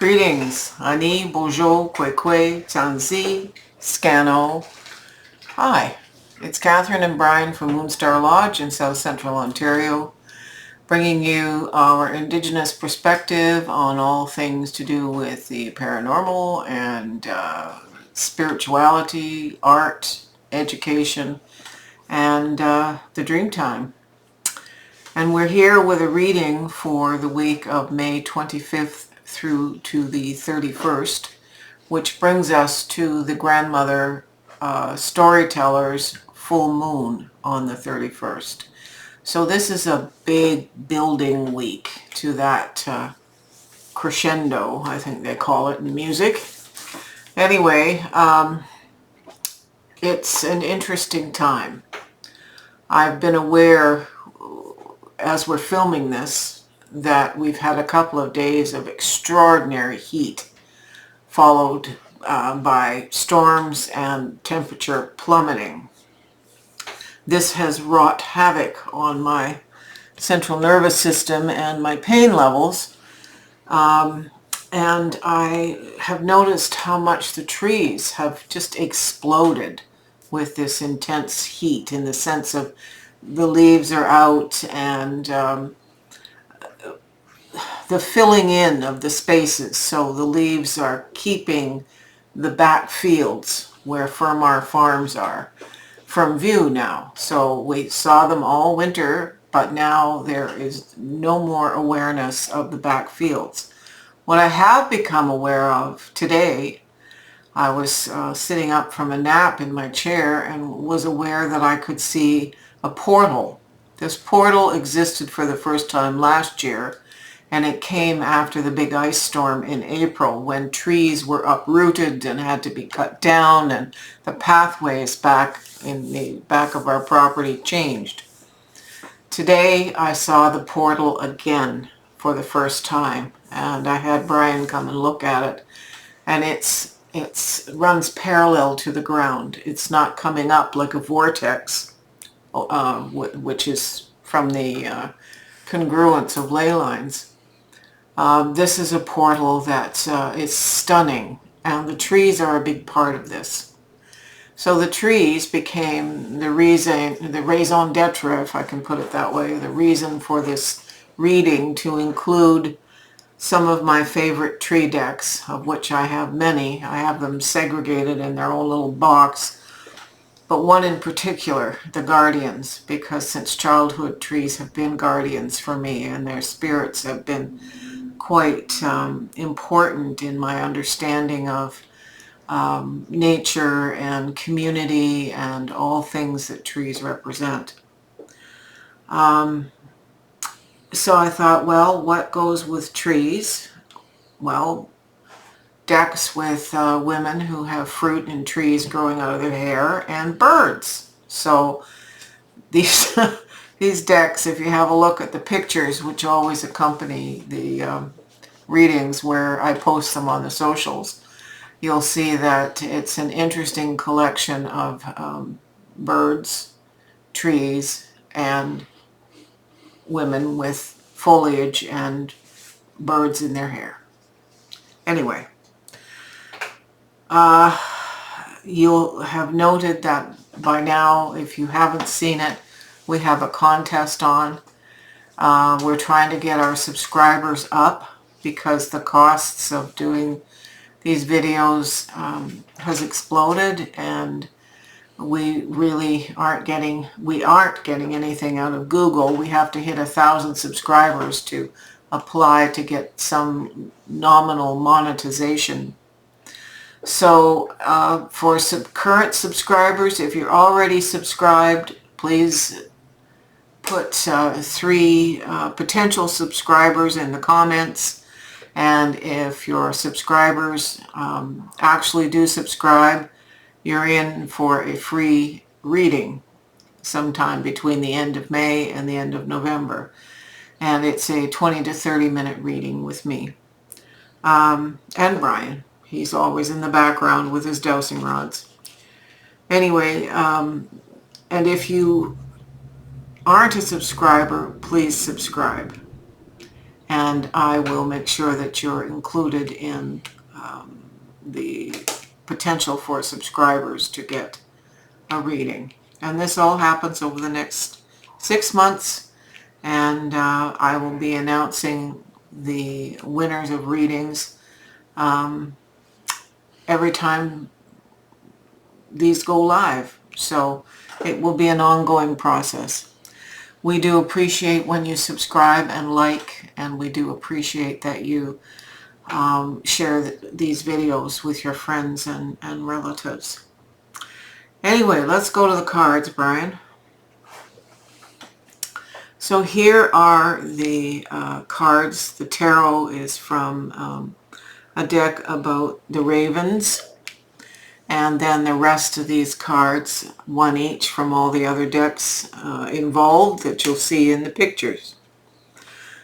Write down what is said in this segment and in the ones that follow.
Greetings, Ani, Bonjour, Kwekwe, Tanzi, Scano. Hi, it's Catherine and Brian from Moonstarlodge in South Central Ontario, bringing you our Indigenous perspective on all things to do with the paranormal and spirituality, art, education, and the dream time. And we're here with a reading for the week of May 25th through to the 31st, which brings us to the grandmother storyteller's full moon on the 31st. So this is a big building week to that crescendo, I think they call it in music. Anyway, it's an interesting time. I've been aware as we're filming this that we've had a couple of days of extraordinary heat followed by storms and temperature plummeting. This has wrought havoc on my central nervous system and my pain levels, and I have noticed how much the trees have just exploded with this intense heat, in the sense of the leaves are out and the filling in of the spaces. So the leaves are keeping the back fields where Fermar Farms are from view now. So we saw them all winter, but now there is no more awareness of the back fields. What I have become aware of today, I was sitting up from a nap in my chair and was aware that I could see a portal. This portal existed for the first time last year, and it came after the big ice storm in April, when trees were uprooted and had to be cut down, and the pathways back in the back of our property changed. Today I saw the portal again for the first time, and I had Brian come and look at it, and it runs parallel to the ground. It's not coming up like a vortex, which is from the congruence of ley lines. This is a portal that is stunning, and the trees are a big part of this. So the trees became the raison d'etre, if I can put it that way, the reason for this reading, to include some of my favorite tree decks, of which I have many. I have them segregated in their own little box, but one in particular, the guardians, because since childhood trees have been guardians for me, and their spirits have been quite important in my understanding of nature and community and all things that trees represent. So I thought, well, what goes with trees? Well, decks with women who have fruit and trees growing out of their hair, and birds. So these these decks, if you have a look at the pictures, which always accompany the readings where I post them on the socials, you'll see that it's an interesting collection of birds, trees, and women with foliage and birds in their hair. Anyway, you'll have noted that by now, if you haven't seen it, we have a contest on. We're trying to get our subscribers up because the costs of doing these videos has exploded, and we really aren't getting anything out of Google. We have to hit 1,000 subscribers to apply to get some nominal monetization. So for current subscribers, if you're already subscribed, please put 3 potential subscribers in the comments. And if your subscribers actually do subscribe, you're in for a free reading sometime between the end of May and the end of November. And it's a 20 to 30 minute reading with me. And Brian. He's always in the background with his dowsing rods. Anyway, and if you aren't a subscriber, please subscribe. and I will make sure that you're included in the potential for subscribers to get a reading. And this all happens over the next 6 months, and I will be announcing the winners of readings every time these go live. So it will be an ongoing process. We do appreciate when you subscribe and like, and we do appreciate that you share these videos with your friends and relatives. Anyway, let's go to the cards, Brian. So here are the cards. The tarot is from a deck about the ravens, and then the rest of these cards, one each from all the other decks involved that you'll see in the pictures.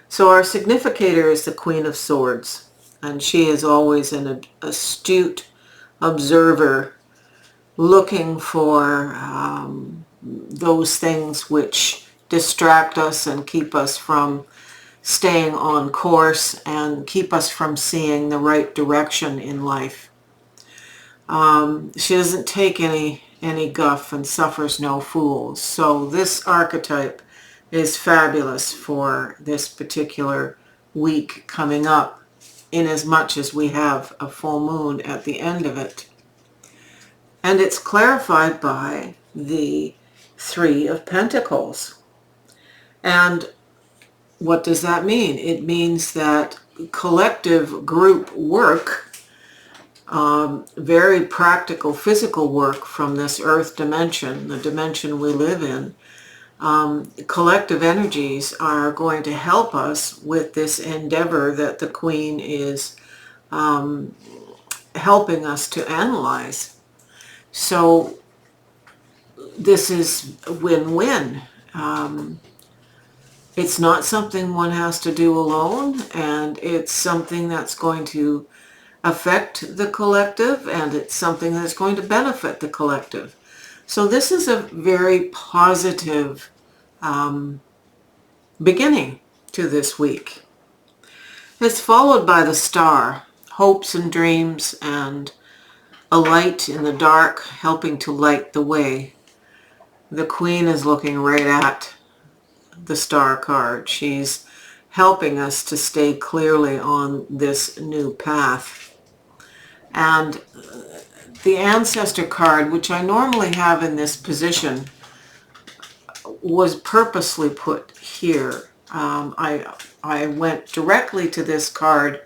So our significator is the Queen of Swords, and she is always an astute observer looking for those things which distract us and keep us from staying on course and keep us from seeing the right direction in life. She doesn't take any guff and suffers no fools. So this archetype is fabulous for this particular week coming up, in as much as we have a full moon at the end of it. And it's clarified by the Three of Pentacles. And what does that mean? It means that collective group work, very practical physical work from this earth dimension, the dimension we live in, collective energies are going to help us with this endeavor that the Queen is helping us to analyze. So this is win-win. It's not something one has to do alone, and it's something that's going to affect the collective, and it's something that's going to benefit the collective. So this is a very positive beginning to this week. It's followed by the Star, hopes and dreams and a light in the dark helping to light the way. The Queen is looking right at the Star card. She's helping us to stay clearly on this new path. And the Ancestor card, which I normally have in this position, was purposely put here. I went directly to this card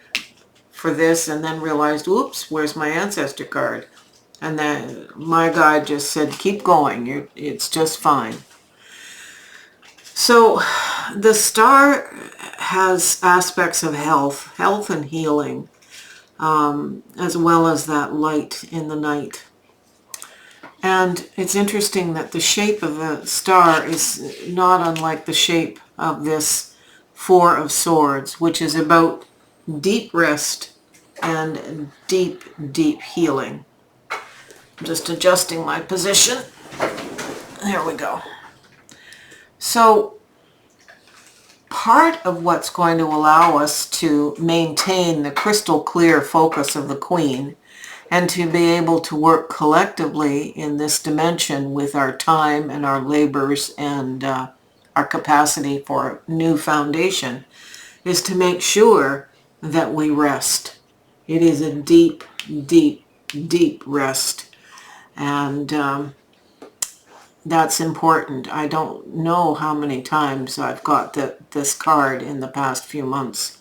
for this and then realized, oops, where's my Ancestor card? And then my guide just said, keep going, it's just fine. So the Star has aspects of health and healing, as well as that light in the night. And it's interesting that the shape of the Star is not unlike the shape of this Four of Swords, which is about deep rest and deep, deep healing. I'm just adjusting my position. There we go. So part of what's going to allow us to maintain the crystal clear focus of the Queen and to be able to work collectively in this dimension with our time and our labors and our capacity for new foundation is to make sure that we rest. It is a deep, deep, deep rest. And that's important. I don't know how many times I've got this card in the past few months.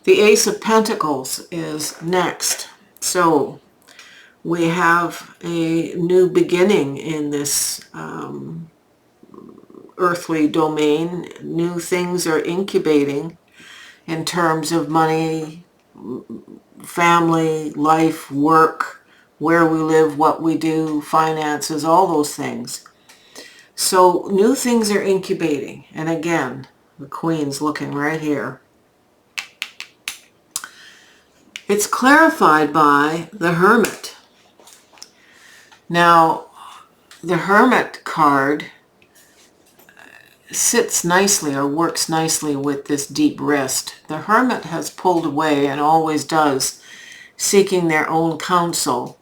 The Ace of Pentacles is next. So we have a new beginning in this earthly domain. New things are incubating in terms of money, family, life, work, where we live, what we do, finances, all those things. So new things are incubating. And again, the Queen's looking right here. It's clarified by the Hermit. Now, the Hermit card sits nicely or works nicely with this deep rest. The hermit has pulled away and always does, seeking their own counsel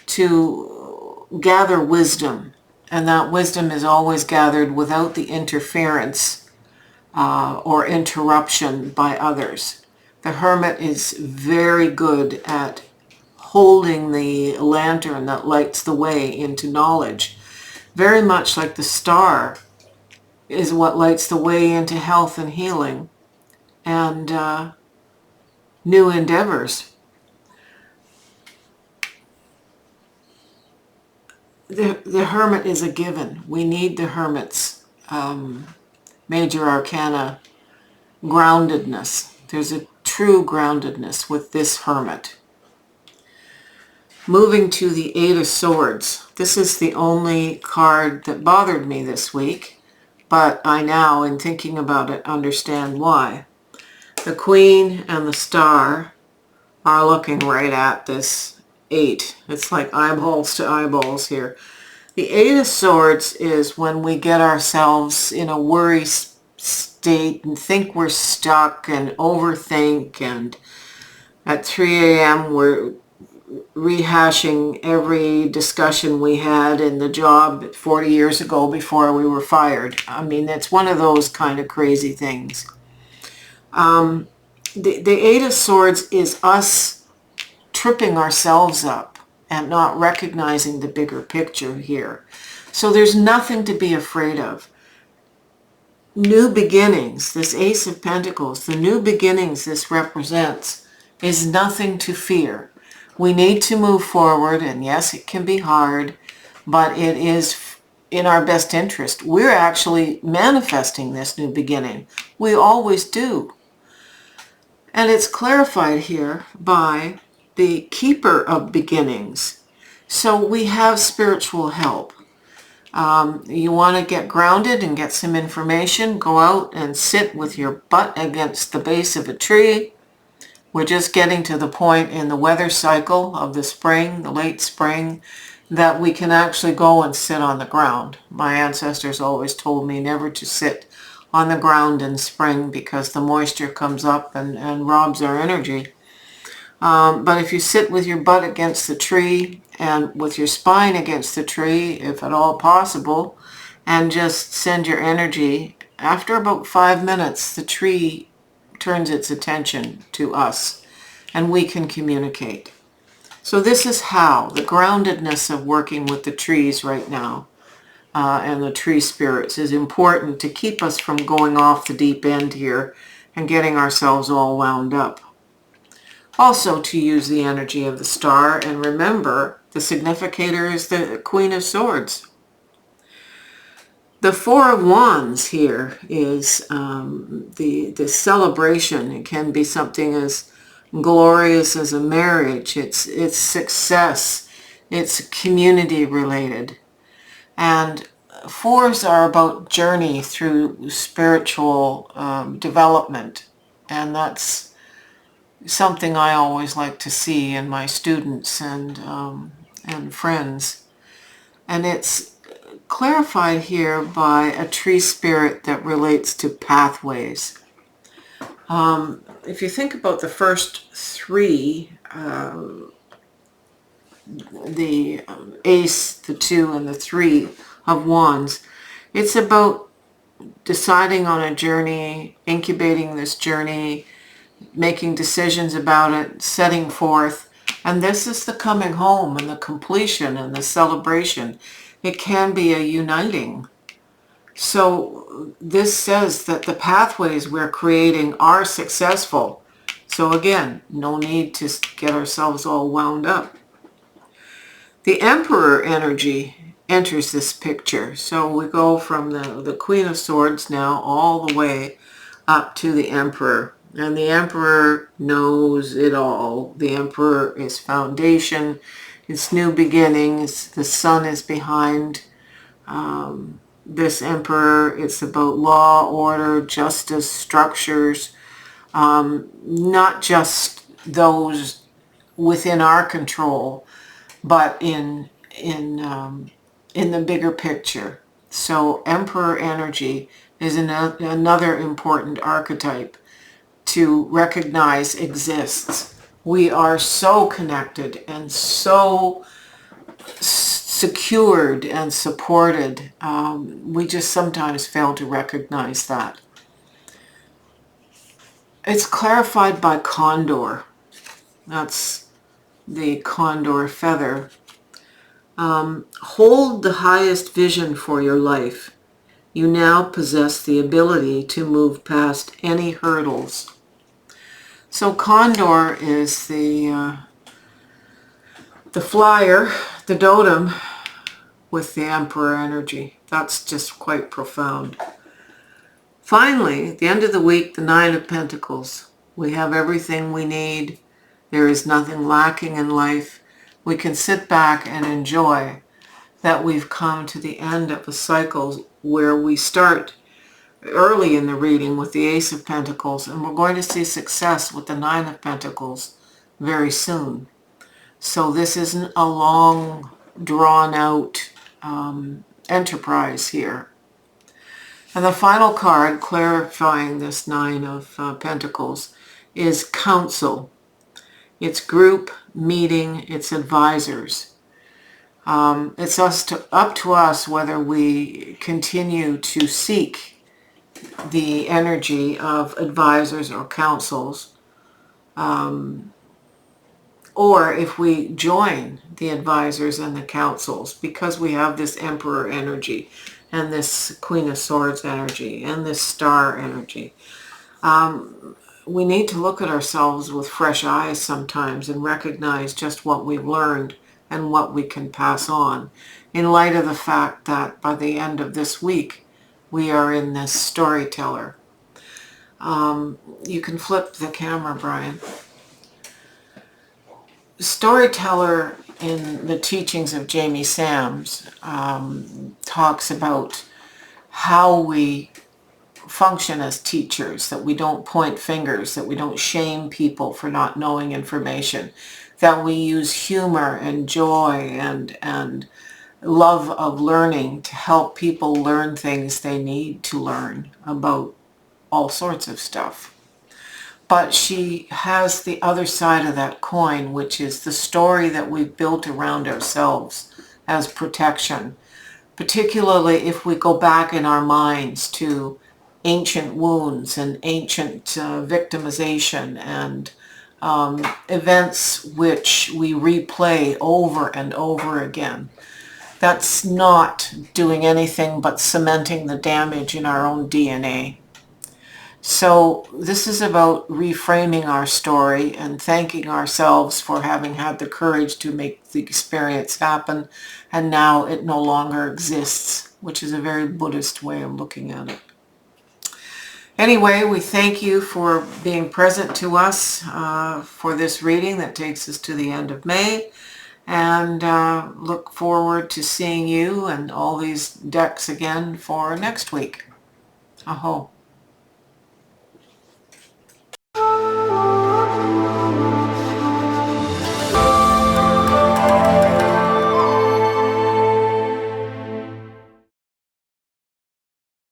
to gather wisdom. And that wisdom is always gathered without the interference or interruption by others. The hermit is very good at holding the lantern that lights the way into knowledge. Very much like the star is what lights the way into health and healing and new endeavors. The hermit is a given. We need the hermit's major arcana groundedness. There's a true groundedness with this hermit. Moving to the Eight of Swords. This is the only card that bothered me this week, but I now, in thinking about it, understand why. The Queen and the Star are looking right at this 8. It's like eyeballs to eyeballs here. The Eight of Swords is when we get ourselves in a worry state and think we're stuck and overthink, and at 3 a.m. we're rehashing every discussion we had in the job 40 years ago before we were fired. I mean, it's one of those kind of crazy things. The Eight of Swords is us tripping ourselves up and not recognizing the bigger picture here. So there's nothing to be afraid of. New beginnings, this Ace of Pentacles, the new beginnings this represents is nothing to fear. We need to move forward, and yes, it can be hard, but it is in our best interest. We're actually manifesting this new beginning. We always do. And it's clarified here by the Keeper of Beginnings. So we have spiritual help. You want to get grounded and get some information, go out and sit with your butt against the base of a tree. We're just getting to the point in the weather cycle of the spring, the late spring, that we can actually go and sit on the ground. My ancestors always told me never to sit on the ground in spring because the moisture comes up and robs our energy. But if you sit with your butt against the tree and with your spine against the tree, if at all possible, and just send your energy, after about 5 minutes, the tree turns its attention to us and we can communicate. So this is how the groundedness of working with the trees right now and the tree spirits is important to keep us from going off the deep end here and getting ourselves all wound up. Also to use the energy of the star, and remember the significator is the Queen of Swords. The Four of Wands here is the celebration. It can be something as glorious as a marriage. It's success. It's community related. And fours are about journey through spiritual development. And that's something I always like to see in my students and friends. And it's clarified here by a tree spirit that relates to pathways. If you think about the first 3, the Ace, the 2, and the 3 of Wands, it's about deciding on a journey, incubating this journey, making decisions about it, setting forth. And this is the coming home and the completion and the celebration. It can be a uniting. So this says that the pathways we're creating are successful. So again, no need to get ourselves all wound up. The Emperor energy enters this picture. So we go from the Queen of Swords now all the way up to the Emperor. And the Emperor knows it all. The Emperor is foundation. It's new beginnings. The sun is behind this Emperor. It's about law, order, justice, structures. Not just those within our control, but in the bigger picture. So Emperor energy is another important archetype to recognize exists. We are so connected and so secured and supported. We just sometimes fail to recognize that. It's clarified by condor. That's the condor feather. Hold the highest vision for your life. You now possess the ability to move past any hurdles. So condor is the flyer, the totem with the emperor energy. That's just quite profound. Finally, at the end of the week, the Nine of Pentacles. We have everything we need. There is nothing lacking in life. We can sit back and enjoy that we've come to the end of a cycle where we start early in the reading with the Ace of Pentacles, and we're going to see success with the Nine of Pentacles very soon. So this isn't a long, drawn-out enterprise here. And the final card clarifying this Nine of Pentacles is counsel. It's group, meeting, it's advisors. It's up to us whether we continue to seek the energy of advisors or counsels, or if we join the advisors and the counsels, because we have this Emperor energy and this Queen of Swords energy and this Star energy. We need to look at ourselves with fresh eyes sometimes and recognize just what we've learned and what we can pass on, in light of the fact that by the end of this week, we are in this storyteller. You can flip the camera, Brian. Storyteller in the teachings of Jamie Sams talks about how we function as teachers, that we don't point fingers, that we don't shame people for not knowing information, that we use humor and joy and love of learning to help people learn things they need to learn about all sorts of stuff. But she has the other side of that coin, which is the story that we've built around ourselves as protection, particularly if we go back in our minds to ancient wounds and ancient victimization and events which we replay over and over again. That's not doing anything but cementing the damage in our own DNA. So this is about reframing our story and thanking ourselves for having had the courage to make the experience happen, and now it no longer exists, which is a very Buddhist way of looking at it. Anyway, we thank you for being present to us for this reading that takes us to the end of May, and look forward to seeing you and all these decks again for next week. Aho.